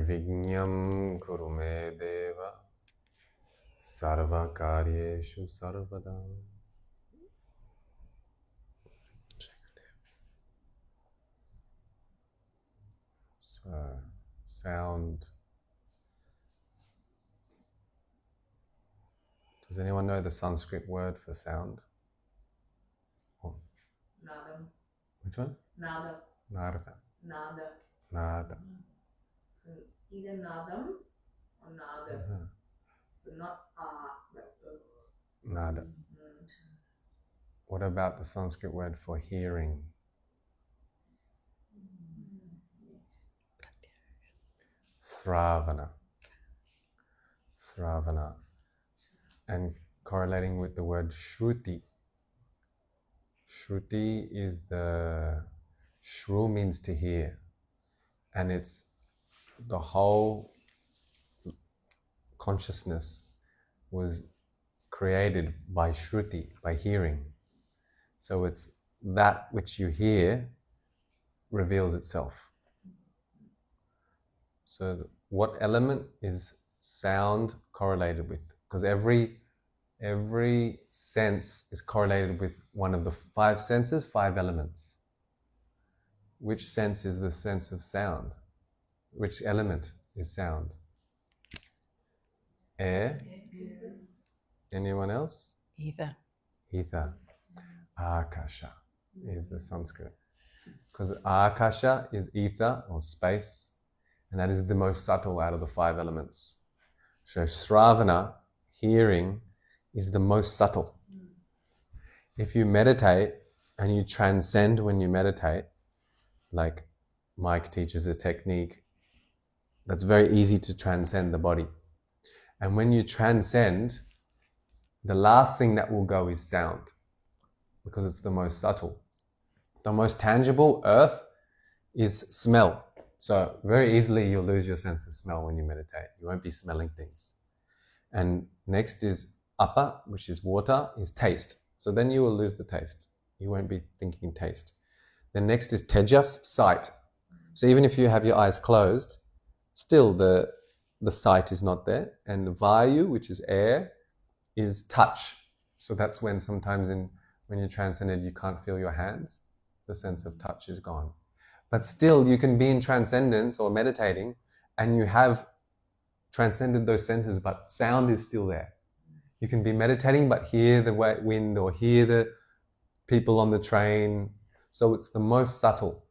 Vigyam kurume deva sarva karyeshu sarvada. So, sound. Does anyone know the Sanskrit word for sound? Oh. Nadam. Which one? Nada. Narada. Nada. Nada. So either nadam or nada. Uh-huh. So not but Nada. What about the Sanskrit word for hearing? Sravana. Sravana. And correlating with the word shruti. Shruti is shru means to hear. And it's the whole consciousness was created by shruti, by hearing. So it's that which you hear reveals itself. So what element is sound correlated with? Because every sense is correlated with one of the 5 senses, 5 elements. Which sense is the sense of sound? Which element is sound? Air? Anyone else? Ether. Ether. Akasha is the Sanskrit. Because Akasha is ether or space, and that is the most subtle out of the 5 elements. So Sravana, hearing, is the most subtle. If you meditate and you transcend when you meditate, like Mike teaches a technique that's very easy to transcend the body. And when you transcend, the last thing that will go is sound, because it's the most subtle. The most tangible, earth, is smell. So very easily you'll lose your sense of smell when you meditate. You won't be smelling things. And next is apa, which is water, is taste. So then you will lose the taste. You won't be thinking taste. Then next is tejas, sight. So even if you have your eyes closed, still the sight is not there. And the vayu, which is air, is touch. So that's when sometimes when you're transcended, you can't feel your hands. The sense of touch is gone. But still, you can be in transcendence or meditating, and you have transcended those senses, but sound is still there. You can be meditating, but hear the wind or hear the people on the train. So it's the most subtle,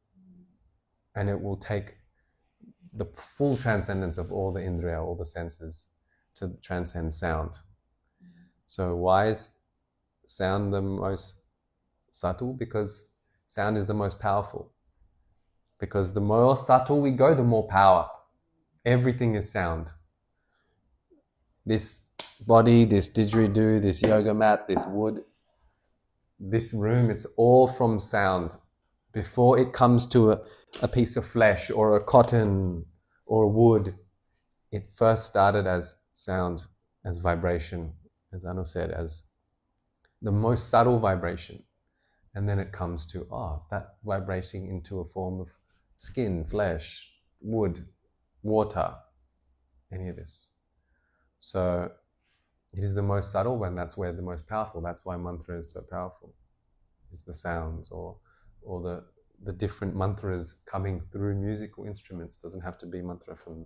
and it will take the full transcendence of all the indriya, all the senses, to transcend sound. So why is sound the most subtle? Because sound is the most powerful. Because the more subtle we go, the more power. Everything is sound. This body, this didgeridoo, this yoga mat, this wood, this room, it's all from sound. Before it comes to a piece of flesh or a cotton or wood, it first started as sound, as vibration, as Anu said, as the most subtle vibration. And then it comes to, that vibrating into a form of skin, flesh, wood, water, any of this. So it is the most subtle, and that's where the most powerful. That's why mantra is so powerful, is the sounds or the different mantras coming through musical instruments. Doesn't have to be mantra from,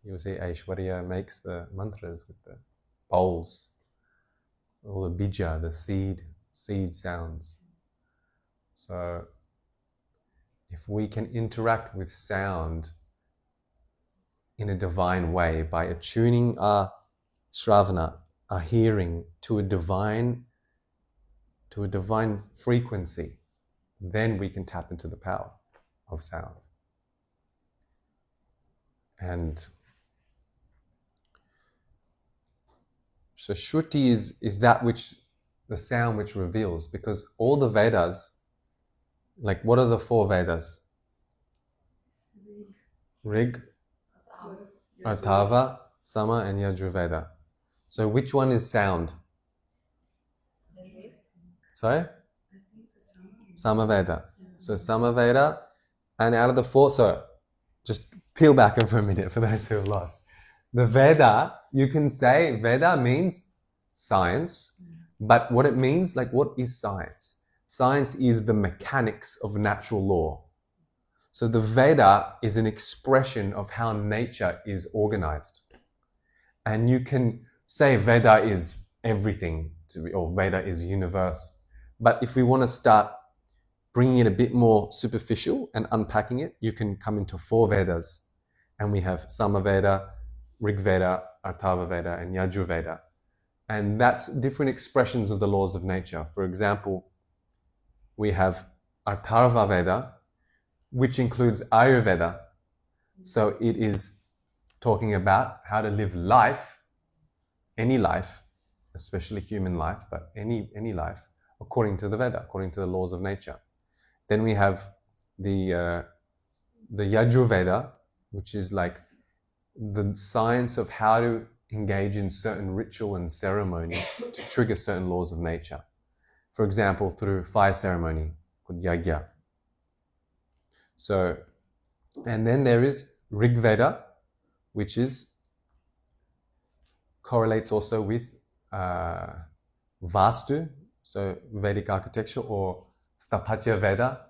you'll see Aishwarya makes the mantras with the bowls, or the bija, the seed sounds. So if we can interact with sound in a divine way by attuning our Sravana, our hearing, to a divine frequency, then we can tap into the power of sound. And so Shruti is that which, the sound which reveals, because all the Vedas, like what are the 4 Vedas? Rig, Atharva, Sama, and Yajurveda. So which one is sound? Sorry? Samaveda. So Samaveda, and out of the 4, so just peel back for a minute for those who are lost. The Veda, you can say Veda means science, but what it means, like what is science? Science is the mechanics of natural law. So the Veda is an expression of how nature is organized. And you can say Veda is everything, or Veda is universe. But if we want to start bringing it a bit more superficial and unpacking it, you can come into 4 Vedas. And we have Samaveda, Rig Veda, Atharva Veda, and Yajur Veda. And that's different expressions of the laws of nature. For example, we have Atharva Veda, which includes Ayurveda. So it is talking about how to live life, any life, especially human life, but any life, according to the Veda, according to the laws of nature. Then we have the Yajur Veda, which is like the science of how to engage in certain ritual and ceremony to trigger certain laws of nature. For example, through fire ceremony, called Yagya. So, and then there is Rig Veda, which is correlates also with Vastu, so Vedic architecture, or Sthapatya Veda.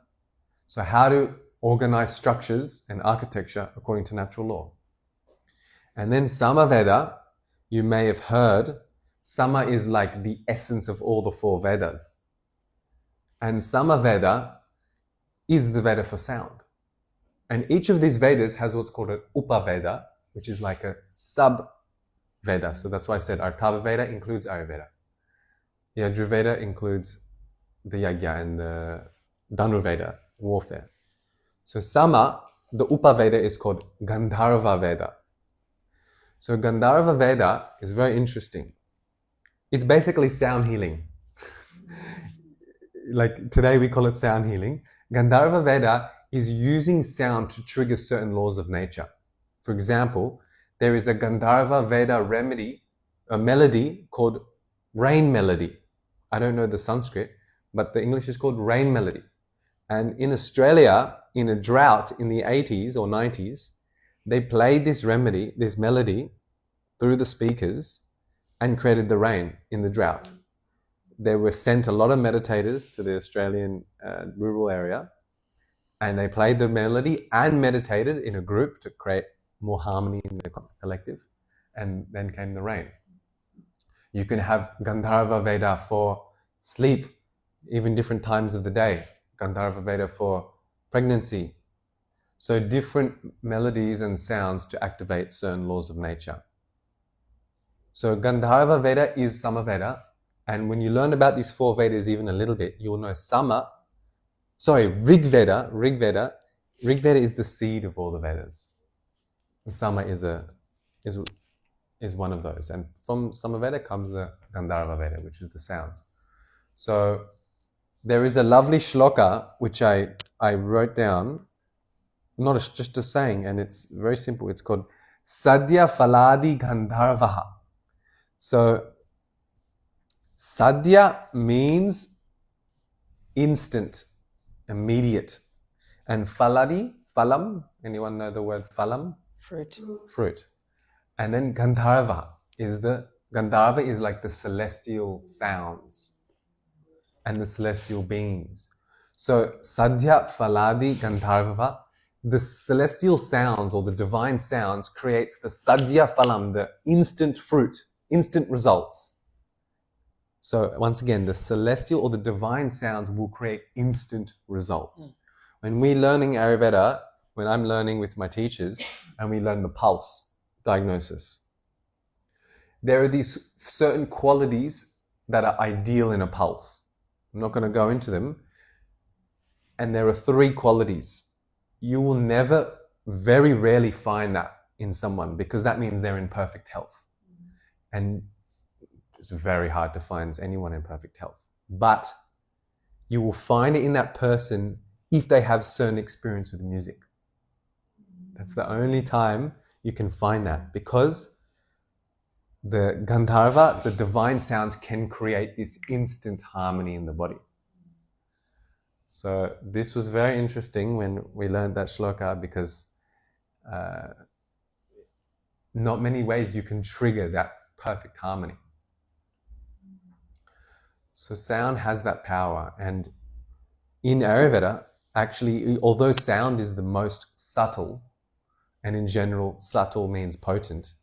So how to organize structures and architecture according to natural law. And then Samaveda, you may have heard, Sama is like the essence of all the 4 Vedas. And Samaveda is the Veda for sound. And each of these Vedas has what's called an Upaveda, which is like a sub-Veda. So that's why I said Atharva Veda includes Ayurveda. Yajur Veda includes the Yagya and the Dhanurveda, warfare. So Sama, the Upaveda, is called Gandharva Veda. So Gandharva Veda is very interesting. It's basically sound healing. Like today we call it sound healing. Gandharva Veda is using sound to trigger certain laws of nature. For example, there is a Gandharva Veda remedy, a melody called rain melody. I don't know the Sanskrit, but the English is called rain melody. And in Australia, in a drought in the 80s or 90s, they played this melody through the speakers and created the rain in the drought. They were sent a lot of meditators to the Australian rural area, and they played the melody and meditated in a group to create more harmony in the collective, and then came the rain. You can have Gandharva Veda for sleep, even different times of the day. Gandharva Veda for pregnancy. So different melodies and sounds to activate certain laws of nature. So Gandharva Veda is Samaveda, and when you learn about these 4 Vedas even a little bit, you'll know Rig Veda. Rig Veda is the seed of all the Vedas. And Sama is one of those. And from Samaveda comes the Gandharva Veda, which is the sounds. So there is a lovely shloka which I wrote down, just a saying, and it's very simple. It's called Sadhya Faladi Gandharvaha. So Sadhya means instant, immediate. And Faladi, Phalam, anyone know the word Phalam? Fruit. And then Gandharva is like the celestial sounds and the celestial beings. So Sadhya Faladi Gandharva, the celestial sounds or the divine sounds creates the Sadhya Phalam, the instant fruit, instant results. So once again, the celestial or the divine sounds will create instant results. When we're learning Ayurveda, when I'm learning with my teachers, and we learn the pulse diagnosis, there are these certain qualities that are ideal in a pulse. I'm not going to go into them. And there are 3 qualities. You will never, very rarely find that in someone, because that means they're in perfect health. And it's very hard to find anyone in perfect health. But you will find it in that person if they have certain experience with music. That's the only time you can find that, because the Gandharva, the divine sounds, can create this instant harmony in the body. So this was very interesting when we learned that shloka, because not many ways you can trigger that perfect harmony. So sound has that power, and in Ayurveda, actually, although sound is the most subtle, and in general subtle means potent,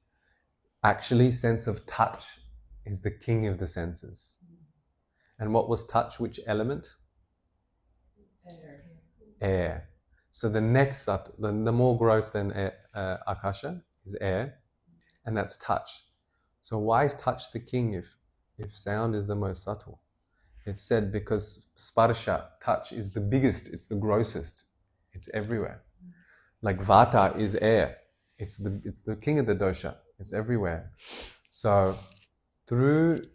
actually sense of touch is the king of the senses. And what was touch? Which element? Air. So the next subtle, the more gross than air, akasha is air, and that's touch. So why is touch the king if sound is the most subtle? It's said because sparsha, touch, is the biggest, it's the grossest, it's everywhere. Like vata is air, it's the king of the dosha, it's everywhere. So through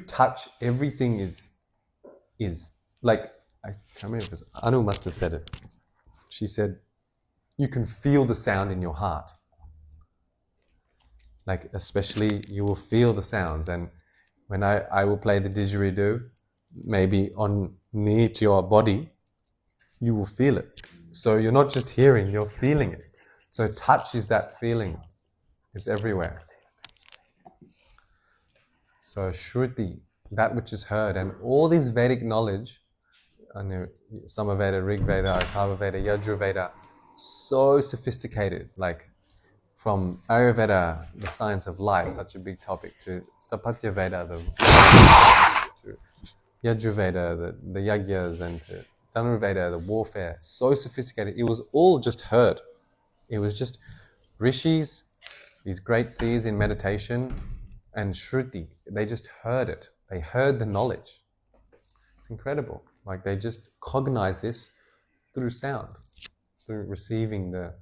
touch, everything is like, I can't remember if Anu must have said it. She said, you can feel the sound in your heart. Like, especially you will feel the sounds. And when I will play the didgeridoo, maybe on near to your body, you will feel it. So you're not just hearing, you're feeling it. So touch is that feeling. It's everywhere. So Shruti, that which is heard, and all this Vedic knowledge, Samaveda, Rigveda, Atharvaveda, Yajurveda, so sophisticated, like from Ayurveda, the science of life, such a big topic, to Stapatya Veda, to Yajurveda, the yagyas, and to Dhanurveda, the warfare, so sophisticated. It was all just heard. It was just rishis, these great seers in meditation, and Shruti. They just heard it. They heard the knowledge. It's incredible. Like they just cognize this through sound, through receiving the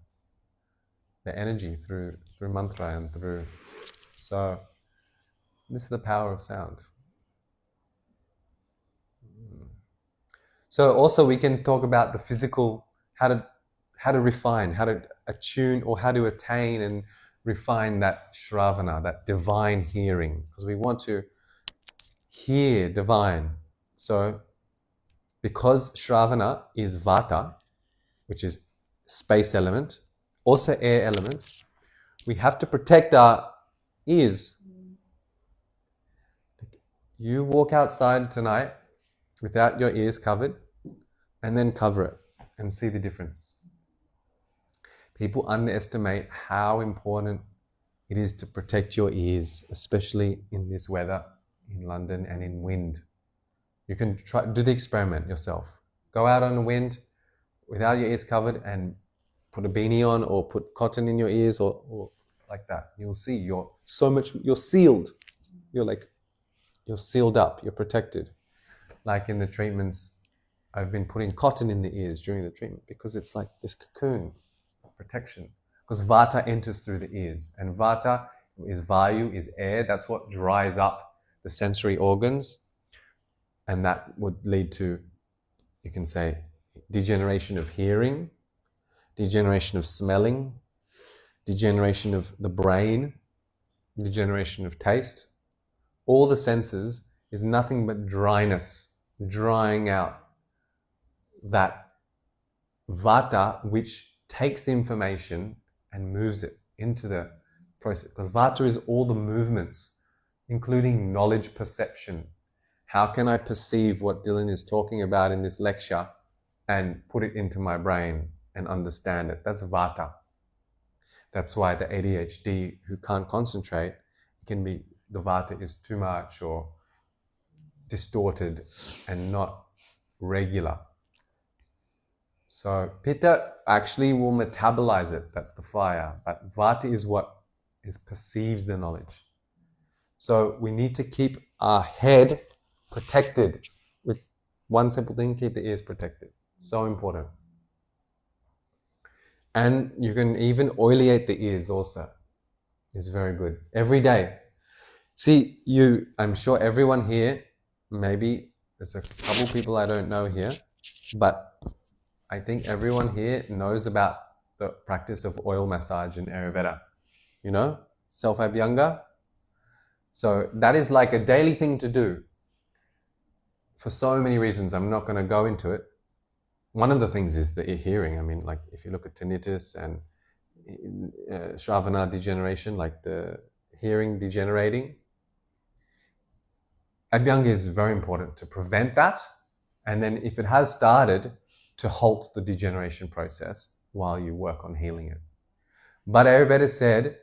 energy through mantra and through. So this is the power of sound. So also we can talk about the physical, how to refine, how to attune, or how to attain and refine that shravana, that divine hearing, because we want to hear divine. So because shravana is vata, which is space element, also air element, we have to protect our ears. You walk outside tonight without your ears covered, and then cover it and see the difference. People underestimate how important it is to protect your ears, especially in this weather, in London, and in wind. You can do the experiment yourself. Go out on the wind without your ears covered and put a beanie on, or put cotton in your ears, or like that. You'll see you're sealed. You're sealed up, you're protected. Like in the treatments, I've been putting cotton in the ears during the treatment because it's like this cocoon of protection. Because vata enters through the ears, and vata is vayu, is air. That's what dries up the sensory organs, and that would lead to, you can say, degeneration of hearing, degeneration of smelling, degeneration of the brain, degeneration of taste. All the senses is nothing but dryness, drying out that vata, which takes the information and moves it into the process. Because vata is all the movements, including knowledge perception. How can I perceive what Dylan is talking about in this lecture and put it into my brain and understand it? That's vata. That's why the ADHD who can't concentrate, can be, the vata is too much or distorted and not regular. So pitta actually will metabolize it, that's the fire, but vata is what perceives the knowledge. So we need to keep our head protected. With one simple thing, keep the ears protected. So important. And you can even oiliate the ears also. It's very good. Every day. See, I'm sure everyone here, maybe there's a couple people I don't know here, but I think everyone here knows about the practice of oil massage in Ayurveda. You know? Self-abhyanga. So that is like a daily thing to do for so many reasons. I'm not going to go into it. One of the things is the hearing. I mean, like if you look at tinnitus and Shravana degeneration, like the hearing degenerating. Abhyanga is very important to prevent that, and then if it has started, to halt the degeneration process while you work on healing it. But Ayurveda said,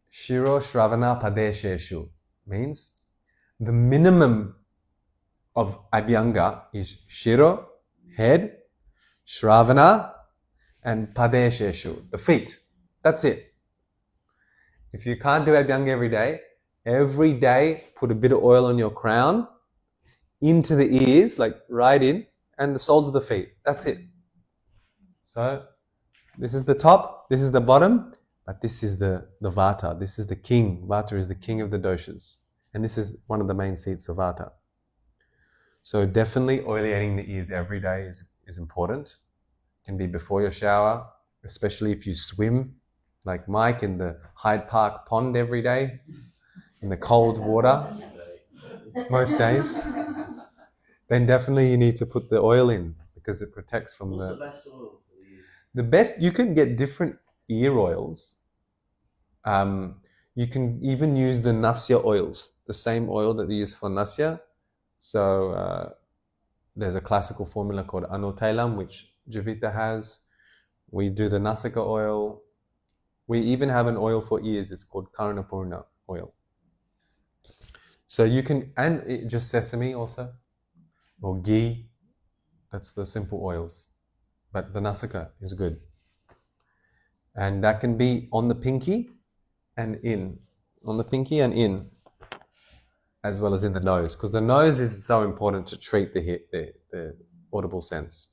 Shiro Shravana Padesheshu, means the minimum of Abhyanga is Shiro, head, Shravana, and Padesheshu, the feet. That's it. If you can't do Abhyanga every day put a bit of oil on your crown, into the ears, like right in, and the soles of the feet. That's it. So this is the top, this is the bottom, but this is the Vata. This is the king. Vata is the king of the doshas. And this is one of the main seats of Vata. So definitely oleating the ears every day is important. It can be before your shower, especially if you swim, like Mike, in the Hyde Park pond every day, in the cold water, most days. Then definitely you need to put the oil in because it protects from What's the best oil for the ears? The best, you can get different ear oils. You can even use the nasya oils, the same oil that they use for nasya. So there's a classical formula called Anutailam, which Javita has. We do the Nasika oil. We even have an oil for ears. It's called Karanapurna oil. So you can, and just sesame also, or ghee. That's the simple oils. But the Nasika is good. And that can be on the pinky and in. On the pinky and in, as well as in the nose. Because the nose is so important to treat the audible sense.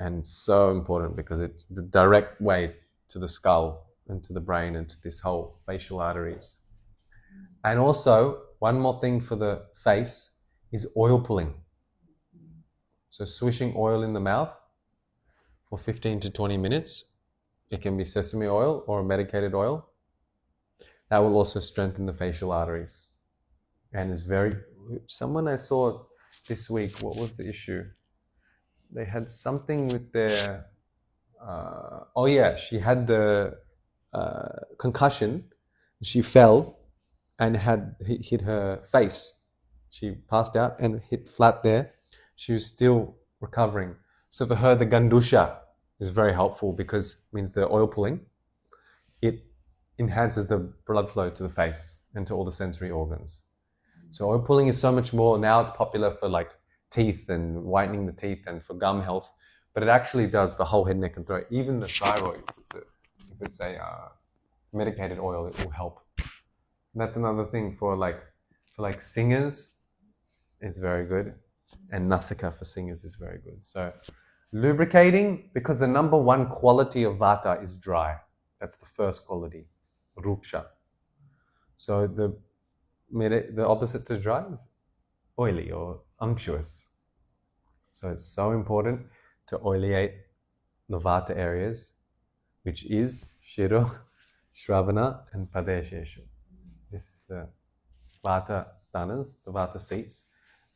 And so important because it's the direct way to the skull and to the brain and to this whole facial arteries. And also, one more thing for the face is oil pulling. So swishing oil in the mouth for 15 to 20 minutes. It can be sesame oil or a medicated oil. That will also strengthen the facial arteries. And is someone I saw this week, what was the issue? They had something with their, she had the concussion. She fell and had hit her face. She passed out and hit flat there. She was still recovering. So for her, the Gandusha is very helpful because it means the oil pulling, it enhances the blood flow to the face and to all the sensory organs. So oil pulling is so much more. Now it's popular for like teeth and whitening the teeth and for gum health, but it actually does the whole head, neck and throat. Even the thyroid, if it's a medicated oil, it will help. And that's another thing for singers, it's very good. And Nasika for singers is very good. So lubricating, because the number one quality of Vata is dry. That's the first quality, Ruksha. So the opposite to dry is oily or unctuous. So it's so important to oleate the Vata areas, which is Shiro, Shravana and Padesheshu. This is the Vata sthanas, the Vata seats.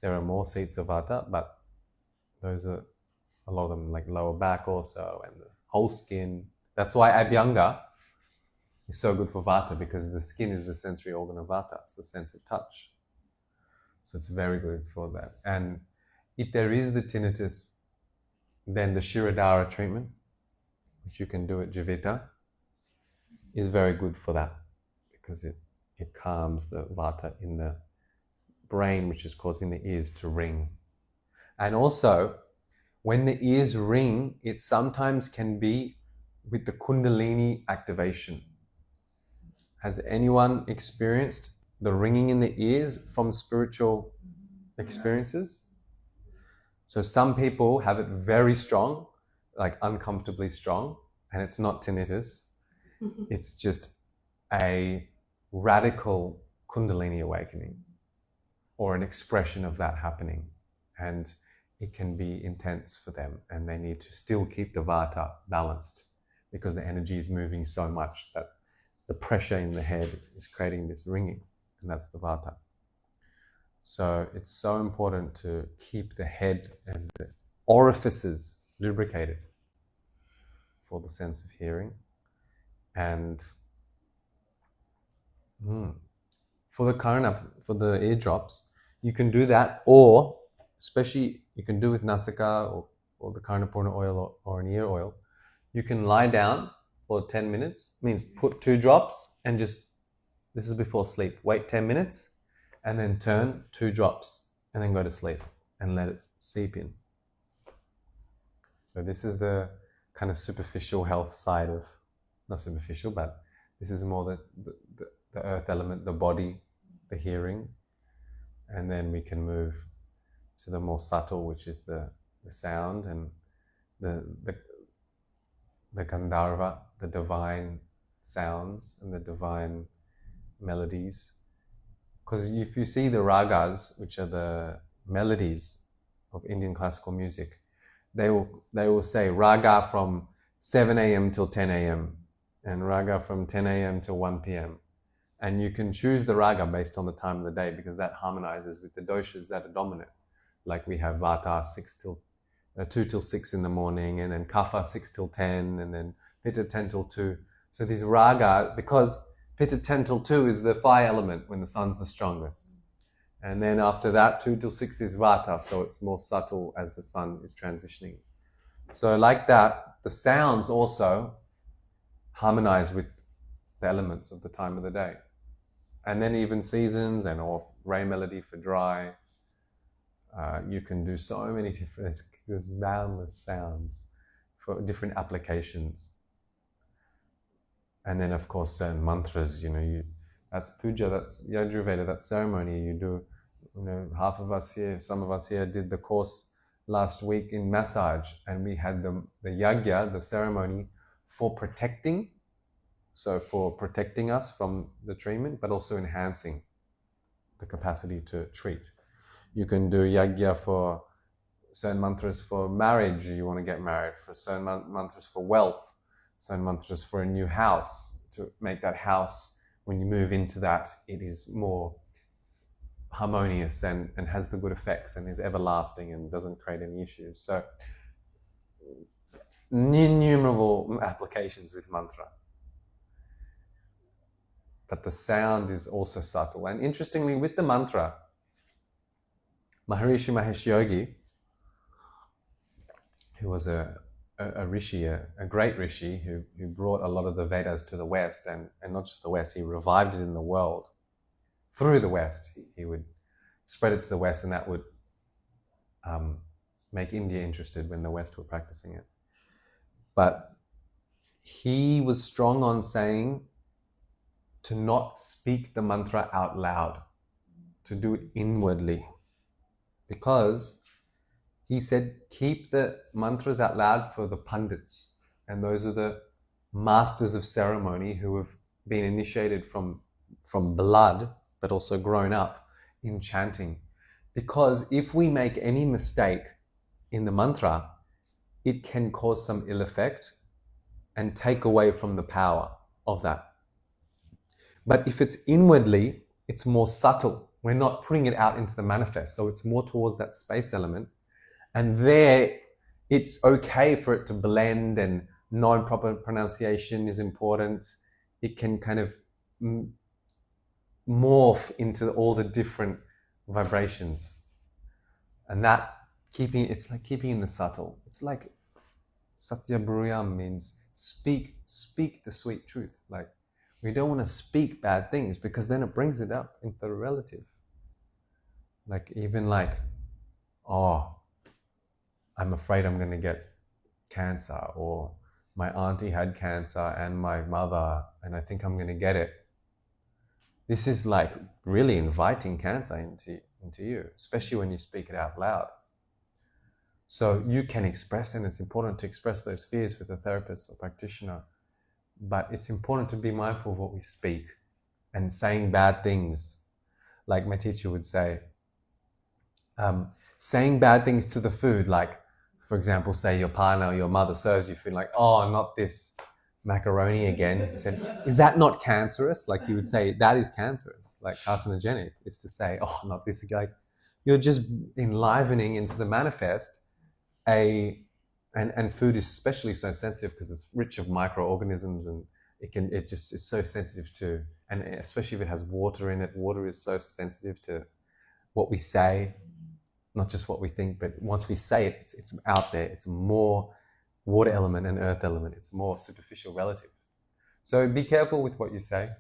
There are more seats of Vata, but those are a lot of them, like lower back also, and the whole skin. That's why Abhyanga is so good for Vata, because the skin is the sensory organ of Vata. It's the sense of touch. So it's very good for that. And if there is the tinnitus, then the Shirodhara treatment, which you can do at Javita, is very good for that, because it calms the Vata in the brain, which is causing the ears to ring. And also, when the ears ring, it sometimes can be with the Kundalini activation. Has anyone experienced the ringing in the ears from spiritual experiences? So some people have it very strong, like uncomfortably strong, and it's not tinnitus. It's just a radical Kundalini awakening, or an expression of that happening. And it can be intense for them, and they need to still keep the Vata balanced, because the energy is moving so much that the pressure in the head is creating this ringing, and that's the Vata. So it's so important to keep the head and the orifices lubricated for the sense of hearing. And for the karana, for the eardrops, you can do that, or especially you can do with nasika or the karnapurna oil or an ear oil. You can lie down for 10 minutes, means put 2 drops and just, this is before sleep, wait 10 minutes and then turn 2 drops and then go to sleep and let it seep in. So this is the kind of superficial health side of, not superficial, but this is more the earth element, the body, the hearing, and then we can move to the more subtle, which is the sound and the Gandharva, the divine sounds and the divine melodies. Because if you see the ragas, which are the melodies of Indian classical music, they will say raga from 7 a.m. till 10 a.m. and raga from 10 a.m. till 1 p.m. And you can choose the raga based on the time of the day because that harmonizes with the doshas that are dominant. Like we have Vata 2 till 6 in the morning, and then Kapha 6 till 10, and then Pitta 10 till 2. So these raga, because Pitta 10 till 2 is the fire element when the sun's the strongest. And then after that, 2 till 6 is Vata, so it's more subtle as the sun is transitioning. So like that, the sounds also harmonize with the elements of the time of the day. And then even seasons and or rain melody for dry. You can do so many different, there's boundless sounds for different applications. And then of course certain mantras, that's puja, that's Ayurveda, that's ceremony. You do, half of us here, some of us here did the course last week in massage, and we had the yagya, the ceremony for protecting. So for protecting us from the treatment, but also enhancing the capacity to treat. You can do yagya for certain mantras for marriage, you want to get married, for certain mantras for wealth, certain mantras for a new house, to make that house, when you move into that, it is more harmonious and has the good effects and is everlasting and doesn't create any issues. So innumerable applications with mantra. But the sound is also subtle. And interestingly, with the mantra, Maharishi Mahesh Yogi, who was a rishi, a great rishi who brought a lot of the Vedas to the West, and not just the West, he revived it in the world. Through the West, he would spread it to the West, and that would make India interested when the West were practicing it. But he was strong on saying to not speak the mantra out loud, to do it inwardly. Because he said, keep the mantras out loud for the pundits. And those are the masters of ceremony who have been initiated from blood, but also grown up in chanting. Because if we make any mistake in the mantra, it can cause some ill effect and take away from the power of that. But if it's inwardly, it's more subtle. We're not putting it out into the manifest. So it's more towards that space element. And there, it's okay for it to blend, and non-proper pronunciation is important. It can kind of morph into all the different vibrations. And that, it's like keeping in the subtle. It's like Satya Bruyam means speak the sweet truth. Like, we don't want to speak bad things because then it brings it up into the relative. Like even like, oh, I'm afraid I'm going to get cancer, or my auntie had cancer and my mother, and I think I'm going to get it. This is like really inviting cancer into you, especially when you speak it out loud. So you can express, and it's important to express those fears with a therapist or practitioner. But it's important to be mindful of what we speak, and saying bad things. Like my teacher would say, saying bad things to the food, like, for example, say your partner or your mother serves you food, like, oh, not this macaroni again. He said, is that not cancerous? Like he would say, that is cancerous, like carcinogenic. It's to say, oh, not this again. Like, you're just enlivening into the manifest and food is especially so sensitive because it's rich of microorganisms and it just is so sensitive to, and especially if it has water in it. Water is so sensitive to what we say, not just what we think, but once we say it, it's out there. It's more water element and earth element. It's more superficial relative. So be careful with what you say.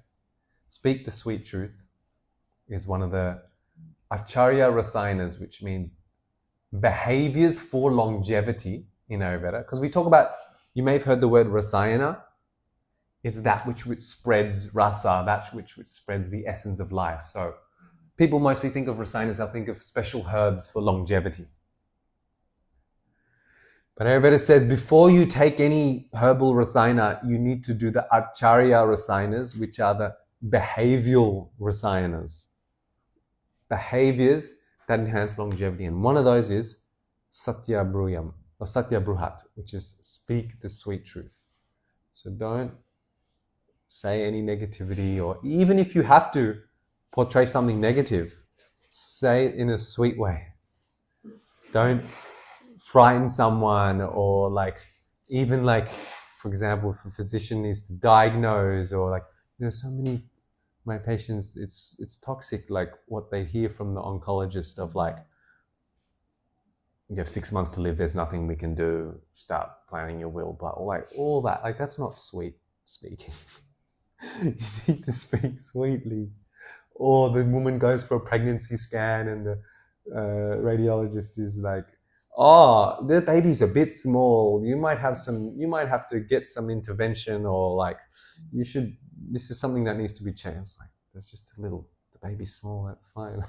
Speak the sweet truth is one of the Acharya Rasayanas, which means behaviors for longevity in Ayurveda. Because we talk about, you may have heard the word Rasayana. It's that which spreads rasa, that which spreads the essence of life. So people mostly think of Rasayanas, they'll think of special herbs for longevity. But Ayurveda says before you take any herbal Rasayana, you need to do the Acharya Rasayanas, which are the behavioral Rasayanas. Behaviors that enhance longevity. And one of those is Satya Bruyam, or Satya Bruhat, which is speak the sweet truth. So don't say any negativity, or even if you have to portray something negative, say it in a sweet way. Don't frighten someone, or even for example, if a physician needs to diagnose, or so many my patients, it's toxic, what they hear from the oncologist of you have 6 months to live, there's nothing we can do, start planning your will, but all that, that's not sweet speaking. You need to speak sweetly. Or the woman goes for a pregnancy scan and the radiologist is like, oh, the baby's a bit small, you might have to get some intervention, or this is something that needs to be changed. There's just the baby's small, that's fine.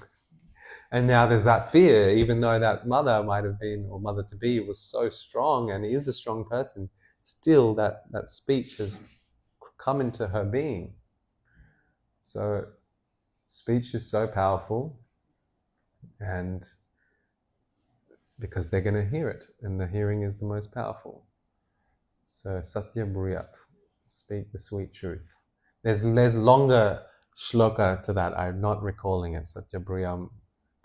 And now there's that fear, even though that mother might have been, or mother-to-be was so strong and is a strong person, still that speech has come into her being. So speech is so powerful, and because they're going to hear it, and the hearing is the most powerful. So Satya Bruyat, speak the sweet truth. There's longer shloka to that. I'm not recalling it. Satya Bruyam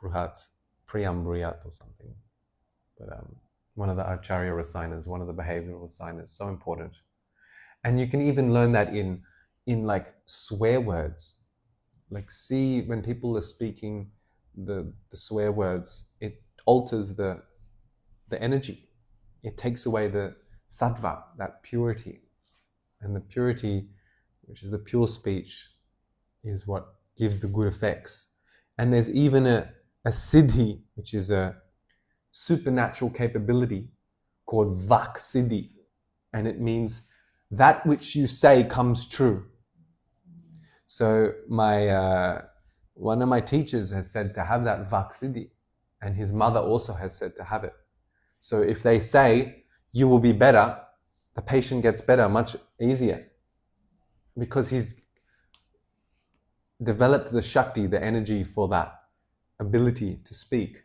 Bruhat, Priyam Bruyat or something. But one of the Acharya Rasayanas, one of the behavioral Rasayanas, so important. And you can even learn that in swear words. See when people are speaking the swear words, it alters the energy. It takes away the sattva, that purity. And the purity, which is the pure speech, is what gives the good effects. And there's even a siddhi, which is a supernatural capability called Vāk Siddhi. And it means that which you say comes true. So one of my teachers has said to have that Vāk Siddhi, and his mother also has said to have it. So if they say, you will be better, the patient gets better much easier, because he's developed the Shakti, the energy for that ability to speak.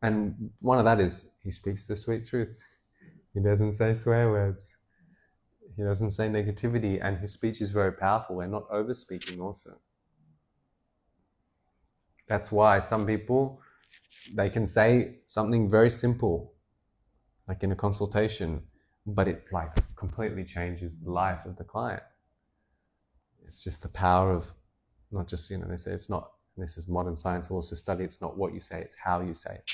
And one of that is, he speaks the sweet truth. He doesn't say swear words. He doesn't say negativity, and his speech is very powerful, and not over speaking also. That's why some people, they can say something very simple, like in a consultation, but it completely changes the life of the client. It's just the power of not just, they say it's not, this is modern science will also study, it's not what you say, it's how you say it.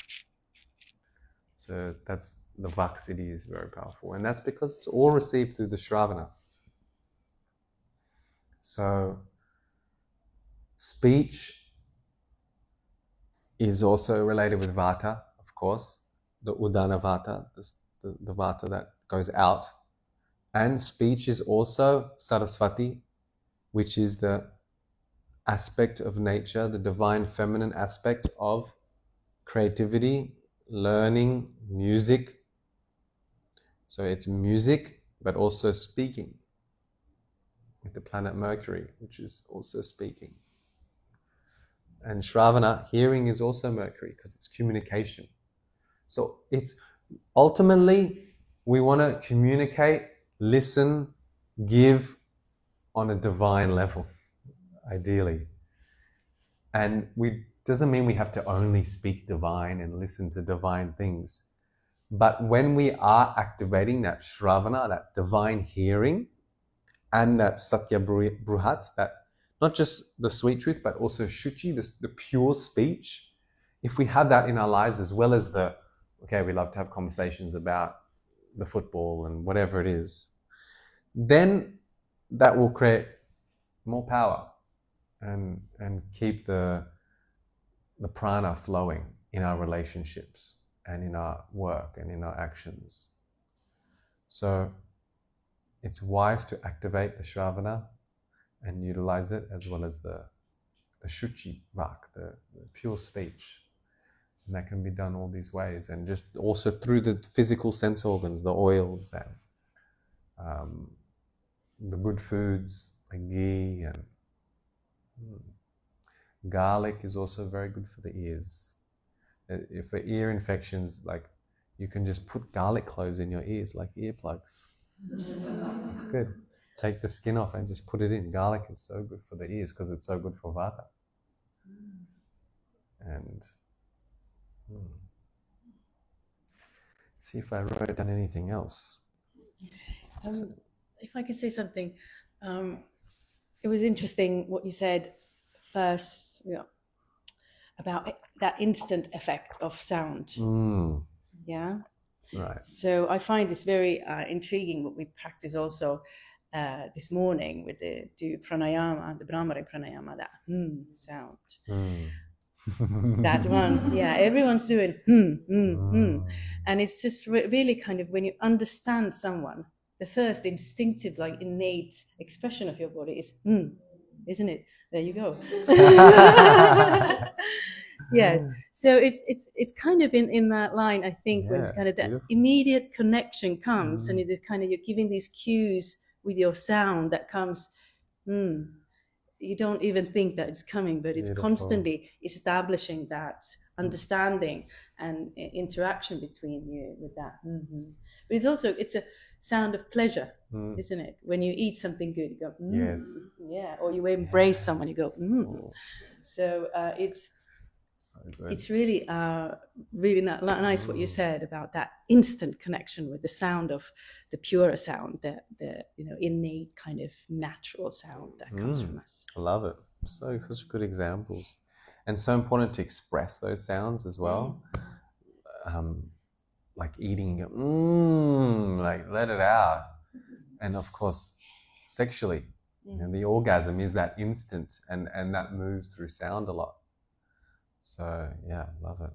So that's, the Vāk Siddhi is very powerful, and that's because it's all received through the Shravana. So speech is also related with Vata, of course, the Udana Vata, the Vata that goes out. And speech is also Saraswati, which is the aspect of nature, the divine feminine aspect of creativity, learning, music. So it's music, but also speaking, with the planet Mercury, which is also speaking. And Shravana, hearing, is also Mercury, because it's communication. So it's ultimately, we want to communicate, listen, give on a divine level, ideally. And doesn't mean we have to only speak divine and listen to divine things. But when we are activating that Shravana, that divine hearing, and that Satya Bruhat, that not just the sweet truth, but also Shuchi, the pure speech. If we have that in our lives, as well as we love to have conversations about the football and whatever it is, then that will create more power and keep the prana flowing in our relationships and in our work and in our actions. So it's wise to activate the Shravana and utilize it, as well as the Shuchi Vāk, the pure speech. And that can be done all these ways, and just also through the physical sense organs, the oils and the good foods like ghee and garlic is also very good for the ears. If for ear infections, like you can just put garlic cloves in your ears like earplugs. It's good. Take the skin off and just put it in. Garlic is so good for the ears because it's so good for Vata. And see if I wrote down anything else. If I could say something, it was interesting what you said first, about that instant effect of sound. Yeah. Right. So I find this very intriguing. What we practice also this morning with the pranayama, the Brahmari pranayama, that sound. That one, yeah, everyone's doing and it's just really kind of, when you understand someone, the first instinctive, like innate expression of your body is isn't it? There you go. Yes. So it's kind of in that line, I think, when it's kind of that beautiful immediate connection comes, and it is kind of, you're giving these cues with your sound that comes. You don't even think that it's coming, but it's beautiful. Constantly establishing that understanding and interaction between you with that. But it's a sound of pleasure, isn't it? When you eat something good, you go, yes, yeah, or you embrace someone, you go, So so good. It's really, really nice what you said about that instant connection with the sound of the pure sound, the innate kind of natural sound that comes from us. I love it. Such good examples, and so important to express those sounds as well. Like eating, like let it out, and of course, sexually, the orgasm is that instant, and that moves through sound a lot. So yeah, love it.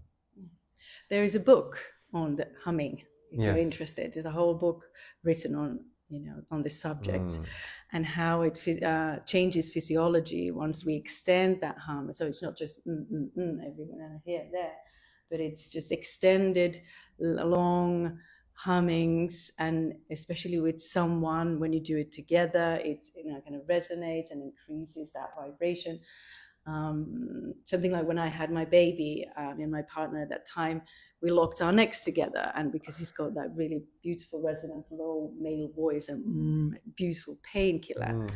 There is a book on the humming. If you're interested, there's a whole book written on on this subject and how it changes physiology once we extend that hum. So it's not just everyone here there, but it's just extended long hummings, and especially with someone, when you do it together, it's kind of resonates and increases that vibration. Something like when I had my baby, and my partner at that time, we locked our necks together, and because he's got that really beautiful resonance, low male voice, and beautiful painkiller,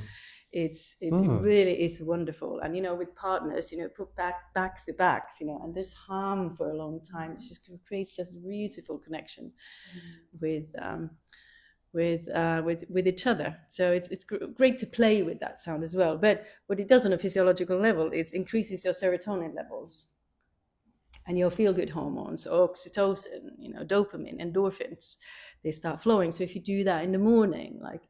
it really is wonderful. And with partners, put backs to backs, and just hum for a long time. It just creates such a beautiful connection with each other. So it's great to play with that sound as well. But what it does on a physiological level is increases your serotonin levels and your feel-good hormones, oxytocin, dopamine, endorphins. They start flowing. So if you do that in the morning, like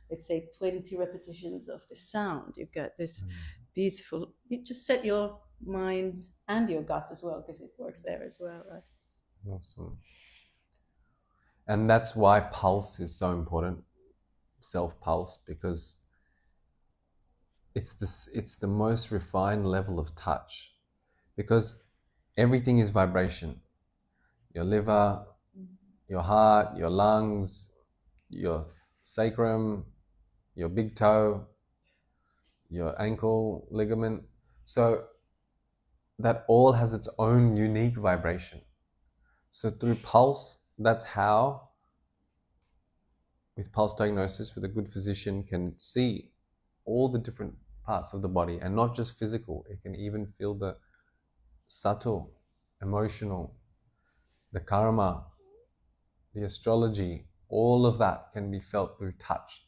let's say 20 repetitions of the sound, you've got this beautiful. You just set your mind and your gut as well, because it works there as well. Right? Awesome. And that's why pulse is so important, self-pulse, because it's the most refined level of touch, because everything is vibration. Your liver, your heart, your lungs, your sacrum, your big toe, your ankle ligament. So that all has its own unique vibration. So through pulse, that's how, with pulse diagnosis, with a good physician, can see all the different parts of the body, and not just physical. It can even feel the subtle, emotional, the karma, the astrology. All of that can be felt through touch,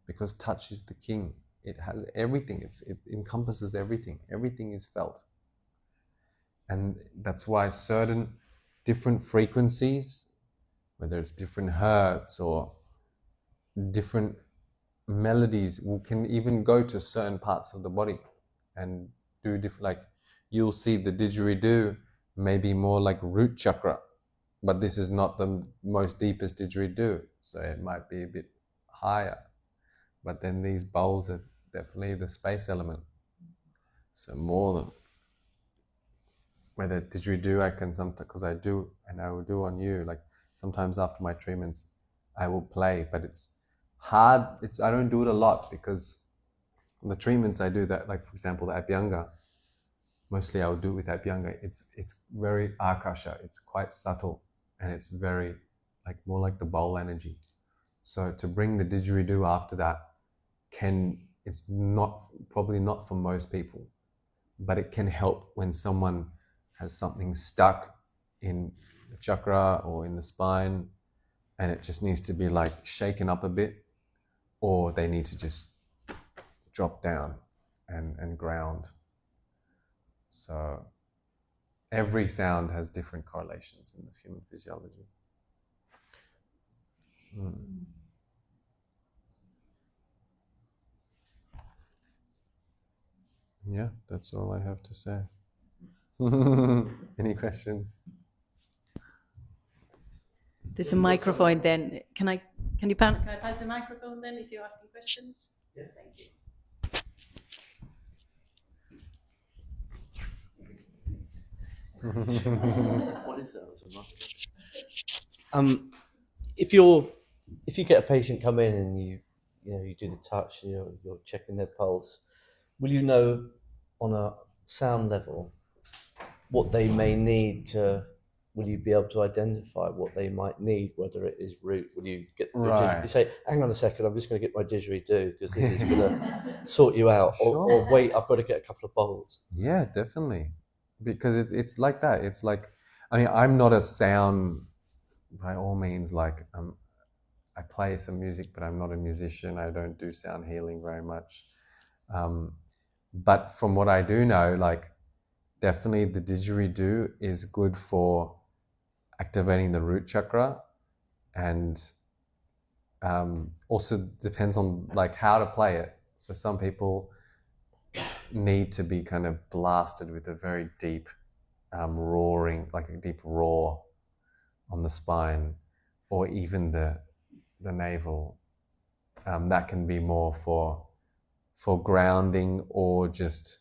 because touch is the king. It has everything. It encompasses everything. Everything is felt. And that's why certain different frequencies, whether it's different hertz or different melodies, can even go to certain parts of the body and do different, like you'll see the didgeridoo may be more like root chakra, but this is not the most deepest didgeridoo, so it might be a bit higher. But then these bowls are definitely the space element. So more than whether didgeridoo, I can sometimes, because I do, and I will do on you, like sometimes after my treatments, I will play, but it's hard. I don't do it a lot because the treatments I do that, like for example, the Abhyanga, mostly I will do it with Abhyanga. It's very Akasha. It's quite subtle, and it's very like more like the bowl energy. So to bring the didgeridoo after that it's not, probably not for most people, but it can help when someone has something stuck in the chakra or in the spine, and it just needs to be like shaken up a bit, or they need to just drop down and ground. So every sound has different correlations in the human physiology. Yeah, that's all I have to say. Any questions? There's a microphone then. Can I pass the microphone then if you're asking questions? Yeah. Thank you. What is that? If you get a patient come in and you do the touch, and you're checking their pulse, will you know on a sound level what they may need to? Will you be able to identify what they might need, whether it is root? Will you get Right. you say, hang on a second, I'm just going to get my didgeridoo because this is going to sort you out, or wait, I've got to get a couple of bowls. Yeah, definitely, because it's like that. It's like, I mean, I'm not a sound by all means. Like, I play some music, but I'm not a musician. I don't do sound healing very much. But from what I do know, like, definitely the didgeridoo is good for activating the root chakra, and also depends on like how to play it. So some people need to be kind of blasted with a very deep roaring, like a deep roar on the spine, or even the navel. That can be more for grounding or just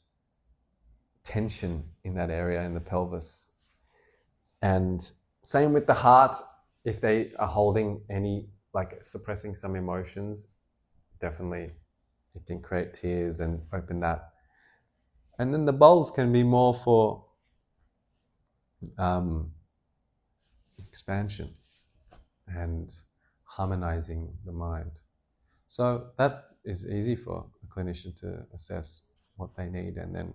tension in that area in the pelvis. And same with the heart, if they are holding any, like suppressing some emotions, definitely it can create tears and open that. And then the bowls can be more for expansion and harmonizing the mind. So that is easy for a clinician to assess what they need, and then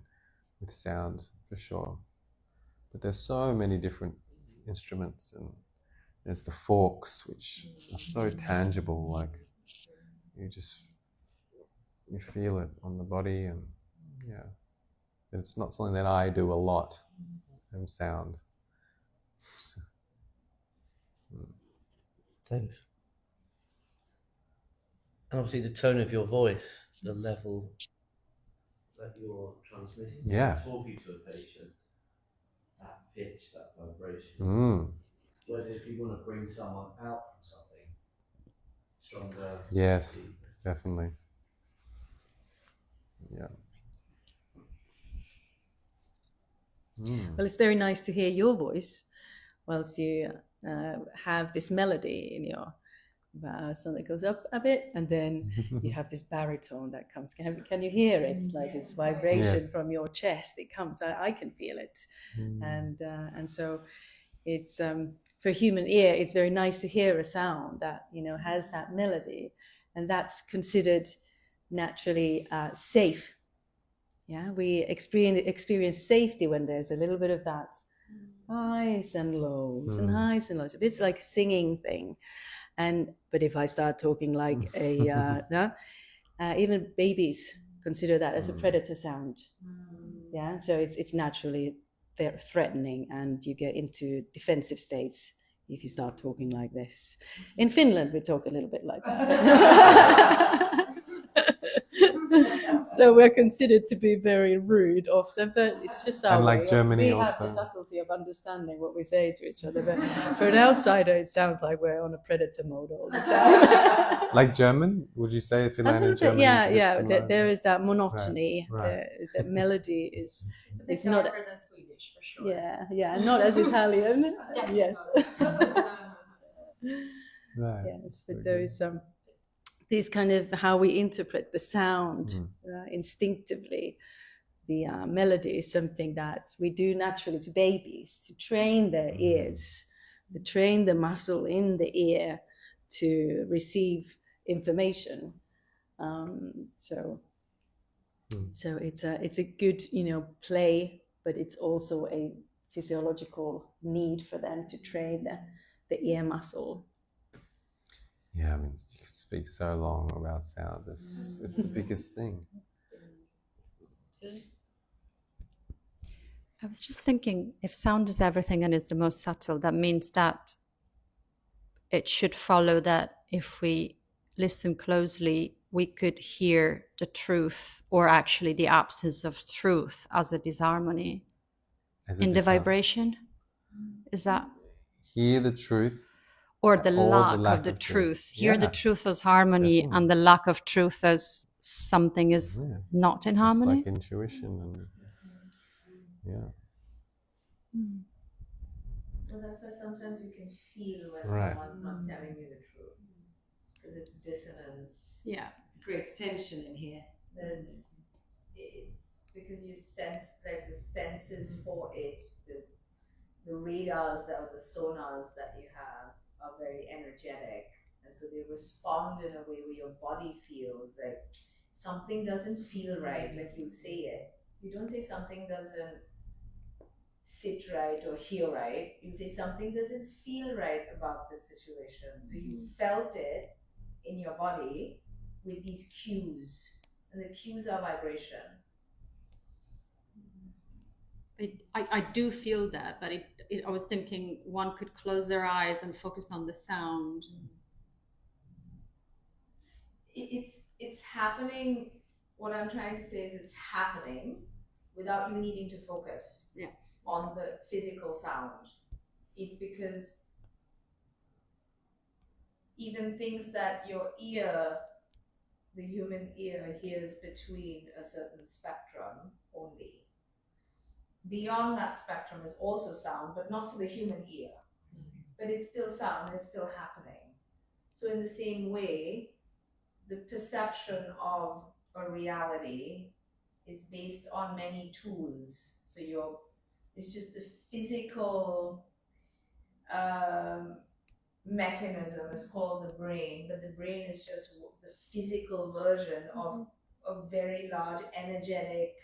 with sound for sure. But there's so many different instruments, and there's the forks, which are so tangible, like you feel it on the body, and yeah. It's not something that I do a lot, sound. Thanks. And obviously the tone of your voice, the level that you're transmitting, talking to a patient, that pitch, that vibration. Whether if you want to bring someone out from something stronger. Yes, definitely. Yeah. Well, it's very nice to hear your voice whilst you have this melody in your so that goes up a bit, and then you have this baritone that comes. Can you hear it? Like this vibration from your chest. It comes. I can feel it, and so it's for human ear. It's very nice to hear a sound that has that melody, and that's considered naturally safe. Yeah, we experience safety when there's a little bit of that highs and lows and highs and lows. It's like a singing thing. But if I start talking like a no, even babies consider that as a predator sound. Yeah, so it's naturally threatening, and you get into defensive states if you start talking like this. In Finland, we talk a little bit like that. So we're considered to be very rude often, but it's just our And like way. Germany We also. have the subtlety of understanding what we say to each other, but for an outsider, it sounds like we're on a predator mode all the time. Like German, would you say Finland and Germany? There is that monotony. Right. There is that melody is. It's a bit It's not- darker than Swedish, for sure. Yeah, not as Italian. Yes. Right. Yes, but there is these kind of how we interpret the sound instinctively. The melody is something that we do naturally to babies to train their ears, to train the muscle in the ear to receive information. So it's a good play, but it's also a physiological need for them to train the ear muscle. Yeah, I mean, you could speak so long about sound. It's the biggest thing. I was just thinking, if sound is everything and is the most subtle, that means that it should follow that if we listen closely, we could hear the truth, or actually the absence of truth, as a disharmony in the vibration. Is that? Hear the truth. Or the lack of the truth. Hear the truth as harmony, definitely. and the lack of truth as something is not in harmony. It's like intuition and Well, that's why sometimes you can feel when Right. someone's not telling you the truth, because it's dissonance. Yeah. It creates tension in here. It's because you sense, like, the senses for it, the radars or the sonars that you have are very energetic, and so they respond in a way where your body feels like something doesn't feel right. Like, you say it, you don't say something doesn't sit right or hear right, you say something doesn't feel right about this situation. So you felt it in your body with these cues, and the cues are vibration. I do feel that, but I was thinking one could close their eyes and focus on the sound. It's happening. What I'm trying to say is it's happening without you needing to focus on the physical sound. Because even things that your ear, the human ear, hears between a certain spectrum only. Beyond that spectrum is also sound, but not for the human ear. But it's still sound, it's still happening. So in the same way, the perception of a reality is based on many tools. So it's just the physical mechanism is called the brain, but the brain is just the physical version of a very large energetic.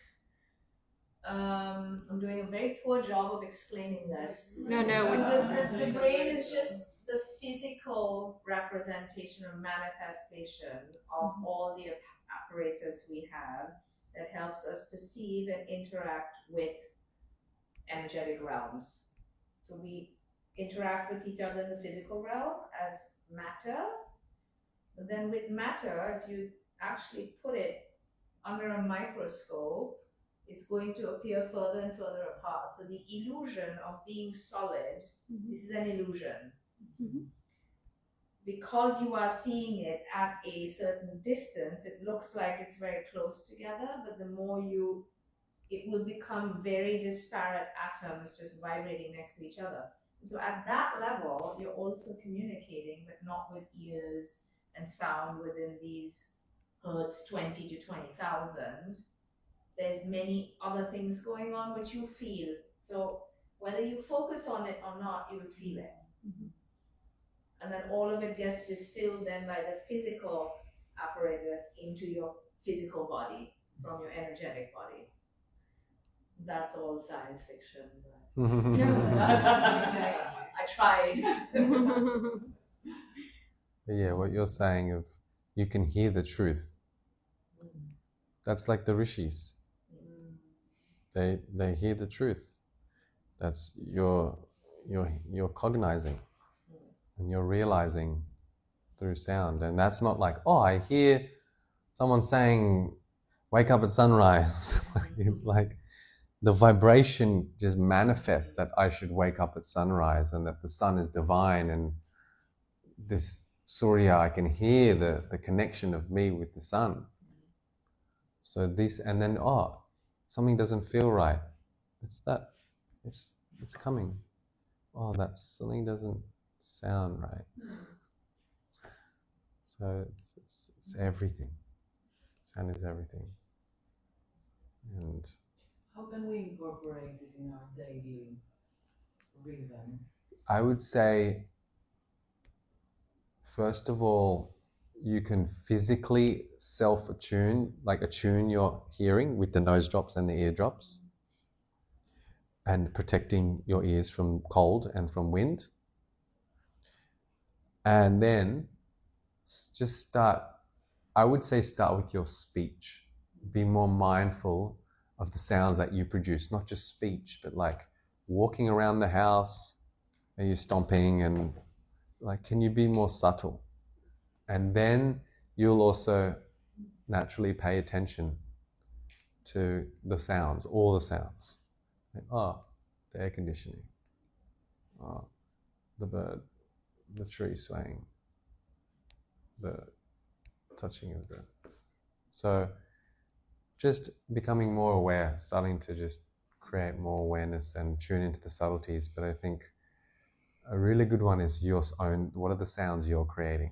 I'm doing a very poor job of explaining this. No. So the brain is just the physical representation or manifestation of all the apparatus we have that helps us perceive and interact with energetic realms. So we interact with each other in the physical realm as matter, but then with matter, if you actually put it under a microscope, it's going to appear further and further apart. So the illusion of being solid, this is an illusion. Because you are seeing it at a certain distance, it looks like it's very close together, but the more it will become very disparate atoms just vibrating next to each other. So at that level, you're also communicating, but not with ears and sound within these hertz 20 to 20,000. There's many other things going on which you feel. So whether you focus on it or not, you will feel it. And then all of it gets distilled then by the physical apparatus into your physical body from your energetic body. That's all science fiction. I tried. But yeah, what you're saying of you can hear the truth. That's like the rishis. They hear the truth. That's you're cognizing and you're realizing through sound. And that's not like, oh, I hear someone saying wake up at sunrise. It's like the vibration just manifests that I should wake up at sunrise and that the sun is divine, and this Surya, I can hear the connection of me with the sun. So this, and then, oh, something doesn't feel right. It's that, it's coming. Oh, that's, something doesn't sound right. So it's everything. Sound is everything. And how can we incorporate it in our daily rhythm? I would say, first of all, you can physically self-attune, like attune your hearing with the nose drops and the ear drops, and protecting your ears from cold and from wind. And then just start, I would say start with your speech. Be more mindful of the sounds that you produce, not just speech, but like walking around the house, are you stomping, and like, can you be more subtle? And then you'll also naturally pay attention to the sounds, all the sounds. Like, oh, the air conditioning, oh, the bird, the tree swaying, the touching of the... So just becoming more aware, starting to just create more awareness and tune into the subtleties. But I think a really good one is your own, what are the sounds you're creating?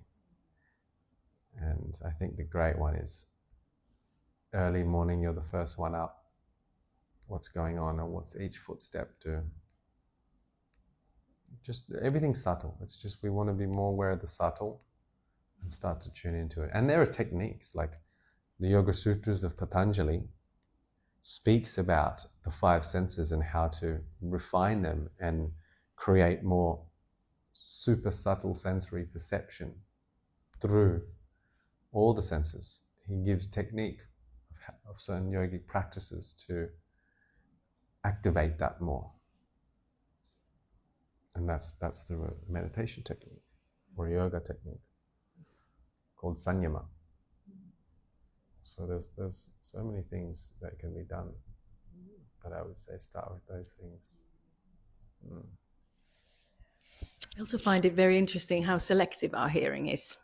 And I think the great one is early morning, you're the first one up. What's going on, and what's each footstep do? Just everything's subtle. It's just we want to be more aware of the subtle and start to tune into it. And there are techniques, like the Yoga Sutras of Patanjali speaks about the five senses and how to refine them and create more super subtle sensory perception through all the senses. He gives technique of certain yogic practices to activate that more. And that's the meditation technique or yoga technique called sanyama. So there's so many things that can be done, but I would say start with those things. I also find it very interesting how selective our hearing is.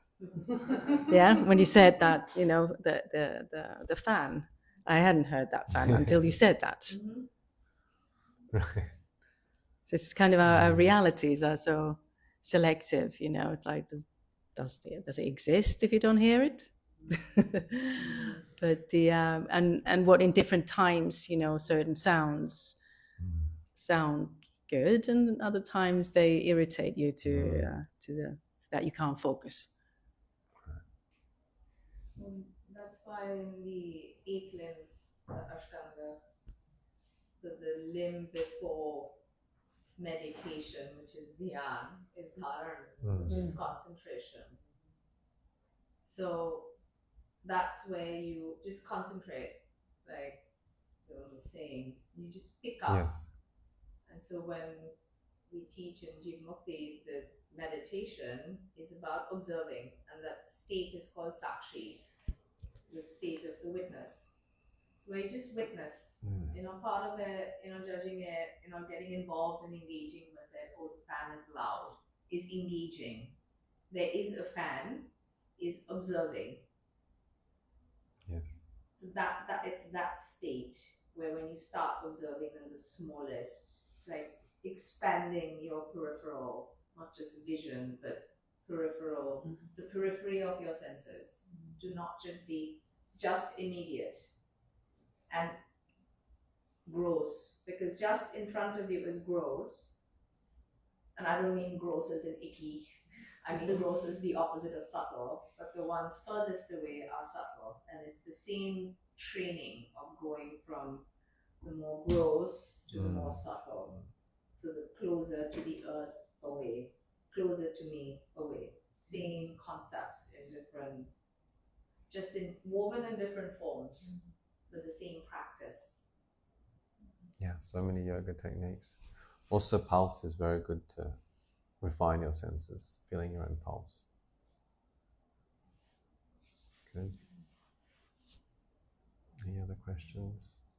Yeah, when you said that, you know, the fan, I hadn't heard that fan until you said that. Right. So it's kind of our realities are so selective, you know. It's like, does it exist if you don't hear it? But the and what in different times, you know, certain sounds sound good, and other times they irritate you to that you can't focus. That's why in the 8 limbs, the Ashtanga, the limb before meditation, which is dhyan, is dharan, which is concentration. So that's where you just concentrate, like Dylan was saying, you just pick up. Yes. And so when we teach in Jivamukti, the meditation is about observing, and that state is called sakshi, the state of the witness, where you just witness. You're not part of it, you're not judging it, you're not getting involved and engaging with it. Oh, the fan is loud, is engaging. There is a fan, is observing. Yes. So that it's that state where when you start observing in the smallest, it's like expanding your peripheral, not just vision, but peripheral, the periphery of your senses. Do not just be just immediate and gross, because just in front of you is gross, and I don't mean gross as in icky. I mean gross is the opposite of subtle, but the ones furthest away are subtle, and it's the same training of going from the more gross to the more subtle. So the closer to the earth away, closer to me away. same concepts in different, just in woven in different forms, but the same practice. Yeah, so many yoga techniques. Also, pulse is very good to refine your senses, feeling your own pulse. Good. Any other questions?